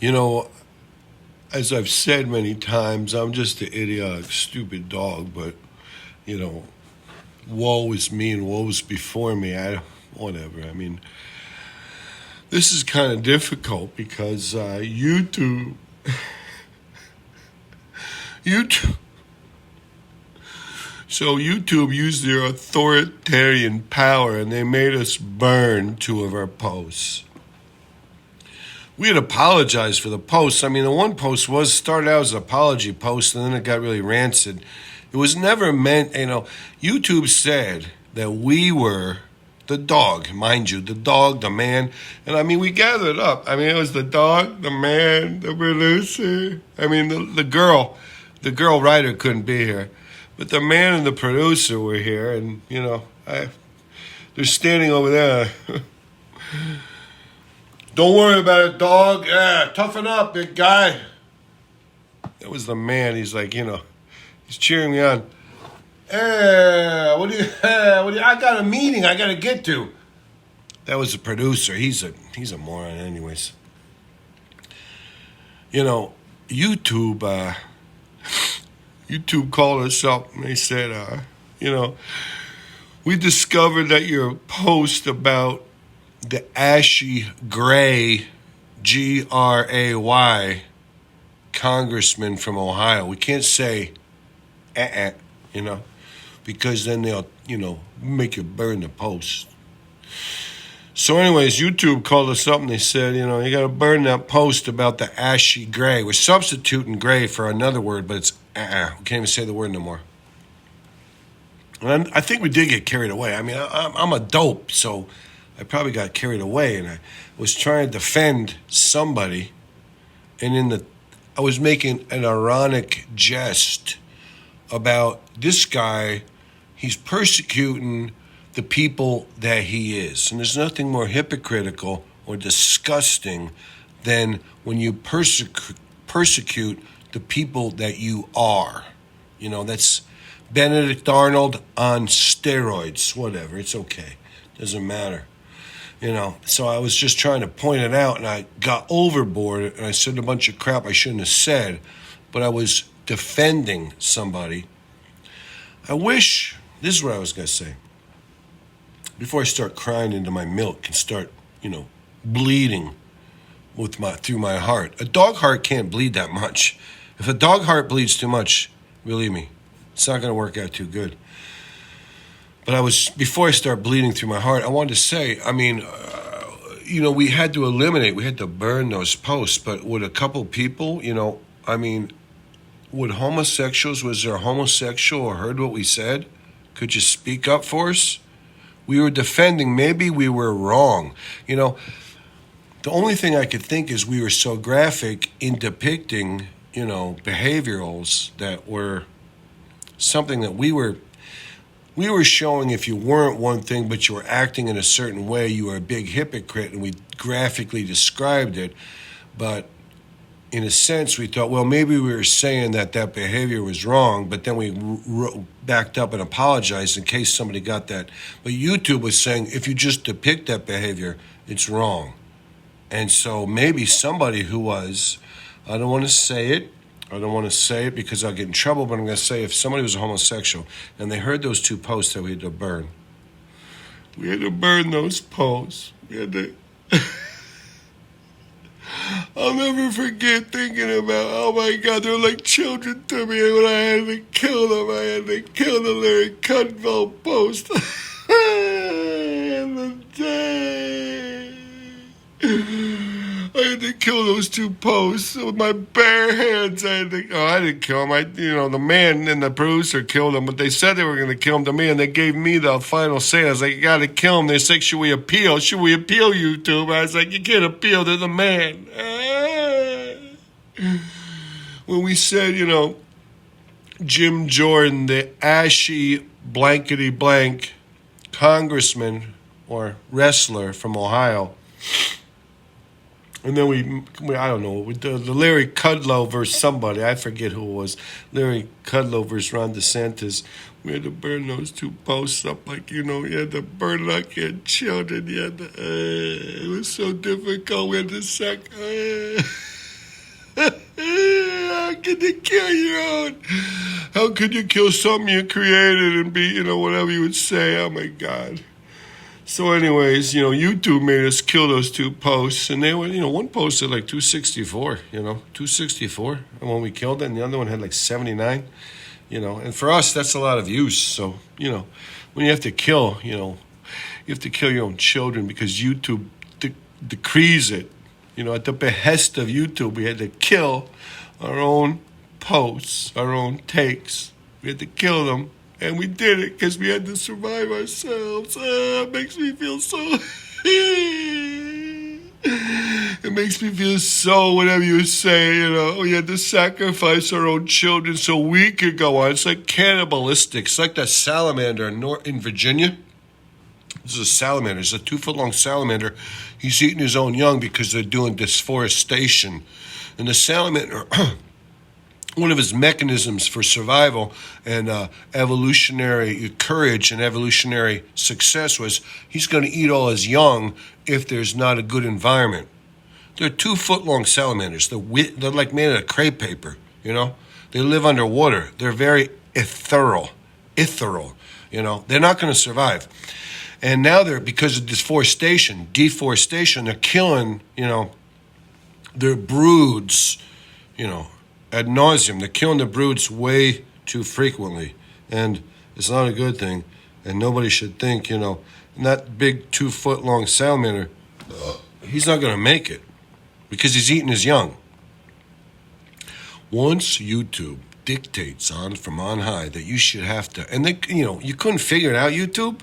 You know, as I've said many times, I'm just an idiotic, stupid dog, but, you know, woe is me and woe is before me. Whatever. I mean, this is kind of difficult because YouTube, so YouTube used their authoritarian power and they made us burn 2 of our posts. We had apologized for the posts. I mean, the one post started out as an apology post and then it got really rancid. It was never meant, YouTube said that we were the dog, mind you, the dog, the man. And I mean, we gathered up. I mean, it was the dog, the man, the producer. I mean, the girl writer couldn't be here. But the man and the producer were here. And, they're standing over there. Don't worry about it, dog. Yeah, toughen up, big guy. That was the man. He's like, he's cheering me on. Hey, I got a meeting I got to get to. That was the producer. He's a moron anyways. YouTube called us up and they said, we discovered that your post about the ashy gray, Gray, congressman from Ohio. We can't say, because then they'll, make you burn the post. So anyways, YouTube called us up and they said, you got to burn that post about the ashy gray. We're substituting gray for another word, but it's We can't even say the word no more. And I think we did get carried away. I mean, I'm a dope, so I probably got carried away, and I was trying to defend somebody, and I was making an ironic jest about this guy. He's persecuting the people that he is, and there's nothing more hypocritical or disgusting than when you persecute the people that you are. That's Benedict Arnold on steroids, whatever. It's okay. Doesn't matter. So I was just trying to point it out, and I got overboard, and I said a bunch of crap I shouldn't have said, but I was defending somebody. This is what I was going to say. Before I start crying into my milk and start, bleeding through my heart. A dog heart can't bleed that much. If a dog heart bleeds too much, believe me, it's not going to work out too good. But before I start bleeding through my heart, I wanted to say, we had to burn those posts, but would a couple people, would homosexuals, was there a homosexual or heard what we said? Could you speak up for us? We were defending, maybe we were wrong. The only thing I could think is we were so graphic in depicting, behaviorals that were something that we were showing. If you weren't one thing, but you were acting in a certain way, you were a big hypocrite, and we graphically described it. But in a sense, we thought, well, maybe we were saying that behavior was wrong, but then we backed up and apologized in case somebody got that. But YouTube was saying, if you just depict that behavior, it's wrong. And so maybe somebody who was, I don't want to say it because I'll get in trouble, but I'm going to say if somebody was a homosexual and they heard those 2 posts that we had to burn. We had to burn those posts. I'll never forget thinking about, oh my God, they're like children to me. And when I had to kill them, I had to kill the Larry Kudlow post. I had to kill those 2 posts with my bare hands. I didn't kill them. The man and the producer killed them, but they said they were going to kill them to me, and they gave me the final say. I was like, you got to kill them. They said, should we appeal? Should we appeal, YouTube? I was like, you can't appeal to the man. When we said, Jim Jordan, the ashy blankety blank congressman or wrestler from Ohio. And then I don't know, the Larry Kudlow versus somebody, I forget who it was, Larry Kudlow versus Ron DeSantis. We had to burn those 2 posts up you had to burn like your children. It was so difficult. We had to could you kill your own? How could you kill something you created and be, whatever you would say? Oh, my God. So anyways, YouTube made us kill those two posts. And they were, one post had like 264, 264. And when we killed it, and the other one had like 79, And for us, that's a lot of views. So, when you have to kill, you have to kill your own children because YouTube decrees it. At the behest of YouTube, we had to kill our own posts, our own takes. We had to kill them, and we did it because we had to survive ourselves. It makes me feel so... It makes me feel so, whatever you say, we had to sacrifice our own children so we could go on. It's like cannibalistic. It's like that salamander in Virginia. This is a salamander. It's a 2-foot-long salamander. He's eating his own young because they're doing deforestation. And the salamander, one of his mechanisms for survival and evolutionary courage and evolutionary success was he's going to eat all his young if there's not a good environment. They're 2-foot-long salamanders. They're like made out of crepe paper, They live underwater. They're very ethereal, They're not going to survive. And now because of deforestation, they're killing, their broods, ad nauseum. They're killing the broods way too frequently. And it's not a good thing. And nobody should think, and that big 2-foot-long salamander, he's not going to make it because he's eating his young. Once YouTube dictates from on high that you should have to, and they, you couldn't figure it out, YouTube.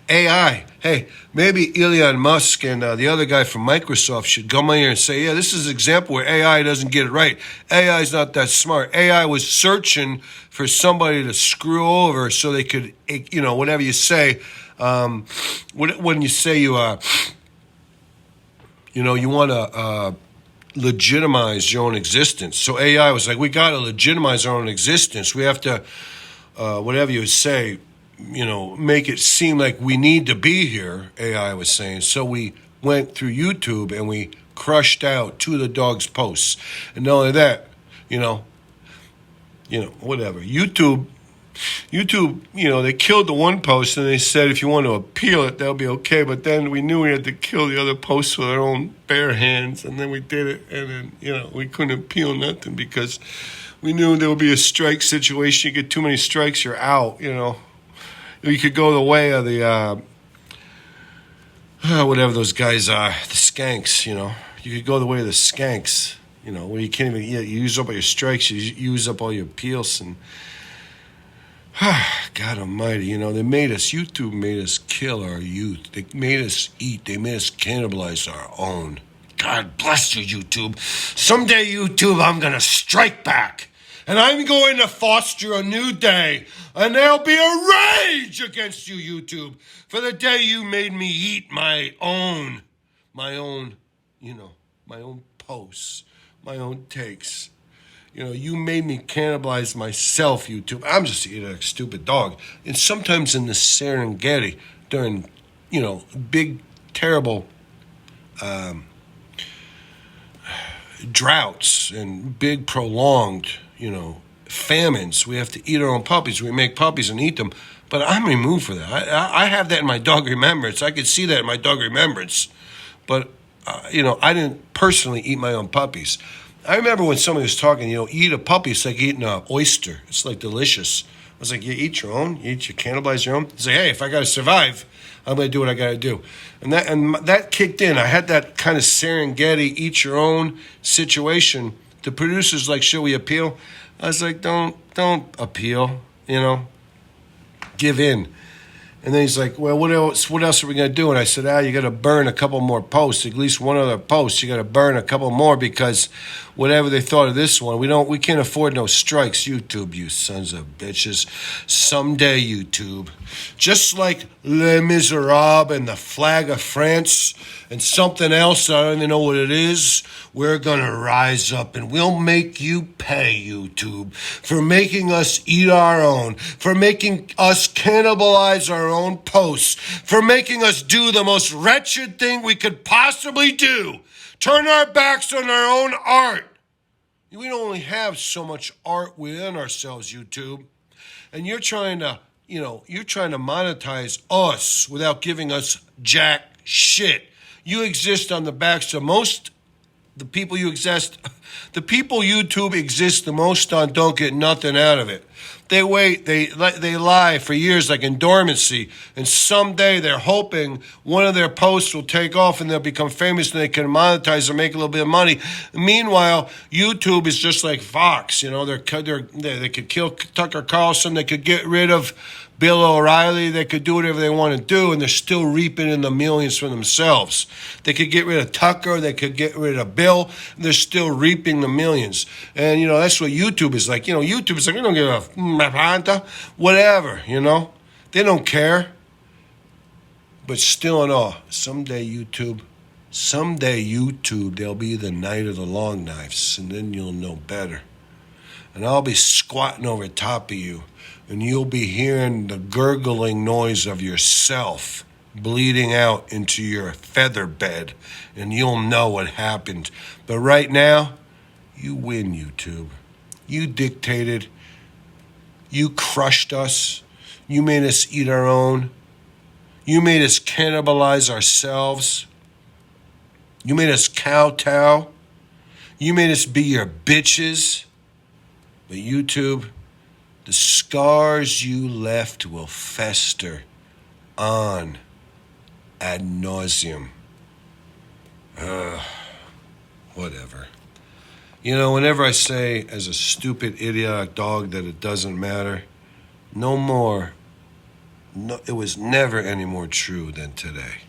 AI. Hey, maybe Elon Musk and the other guy from Microsoft should come in here and say, yeah, this is an example where AI doesn't get it right. AI is not that smart. AI was searching for somebody to screw over so they could, whatever you say, when you say you want to legitimize your own existence. So AI was like, we got to legitimize our own existence. We have to, whatever you say, make it seem like we need to be here, AI was saying. So we went through YouTube and we crushed out 2 of the dog's posts. And not only that, whatever. YouTube, they killed the one post and they said if you want to appeal it, that'll be okay. But then we knew we had to kill the other posts with our own bare hands. And then we did it. And then, we couldn't appeal nothing because we knew there would be a strike situation. You get too many strikes, you're out, You could go the way of the, whatever those guys are, the skanks, You could go the way of the skanks, where you can't even, you use up all your strikes, you use up all your appeals, and, God almighty, YouTube made us kill our youth. They made us eat. They made us cannibalize our own. God bless you, YouTube. Someday, YouTube, I'm going to strike back. And I'm going to foster a new day. And there'll be a rage against you, YouTube, for the day you made me eat my own posts, my own takes. You made me cannibalize myself, YouTube. I'm just eating like a stupid dog. And sometimes in the Serengeti, during, big, terrible droughts and big, prolonged, famines. We have to eat our own puppies. We make puppies and eat them. But I'm removed for that. I have that in my dog remembrance. I could see that in my dog remembrance. But, I didn't personally eat my own puppies. I remember when somebody was talking, eat a puppy. It's like eating an oyster. It's like delicious. I was like, you eat your own? You cannibalize your own? He's like, hey, if I got to survive, I'm going to do what I got to do. And that kicked in. I had that kind of Serengeti, eat your own situation. The producers like, should we appeal? I was like, don't appeal, give in. And then he's like, well, what else are we going to do? And I said, you got to burn a couple more posts, at least one other post. You got to burn a couple more because whatever they thought of this one, we can't afford no strikes. YouTube, you sons of bitches. Someday, YouTube, just like Les Miserables and the Flag of France and something else, I don't even know what it is, we're going to rise up and we'll make you pay, YouTube, for making us eat our own, for making us cannibalize our own posts, for making us do the most wretched thing we could possibly do, turn our backs on our own art. We only have so much art within ourselves, YouTube. And you're trying to, you're trying to monetize us without giving us jack shit. You exist on the backs of the people YouTube exists the most on don't get nothing out of it. They wait, they lie for years like in dormancy, and someday they're hoping one of their posts will take off and they'll become famous and they can monetize or make a little bit of money. Meanwhile, YouTube is just like Fox, they could kill Tucker Carlson, they could get rid of Bill O'Reilly, they could do whatever they want to do, and they're still reaping in the millions for themselves. They could get rid of Tucker, they could get rid of Bill, and they're still reaping the millions. And, that's what YouTube is like. YouTube is like, we don't give a whatever, They don't care. But still in awe, someday YouTube, there'll be the night of the long knives, and then you'll know better. And I'll be squatting over top of you, and you'll be hearing the gurgling noise of yourself bleeding out into your feather bed, and you'll know what happened. But right now, you win, YouTube. You dictated. You crushed us. You made us eat our own. You made us cannibalize ourselves. You made us kowtow. You made us be your bitches. But YouTube, the scars you left will fester on ad nauseum. Whatever. Whenever I say as a stupid, idiotic dog that it doesn't matter, no more. No, it was never any more true than today.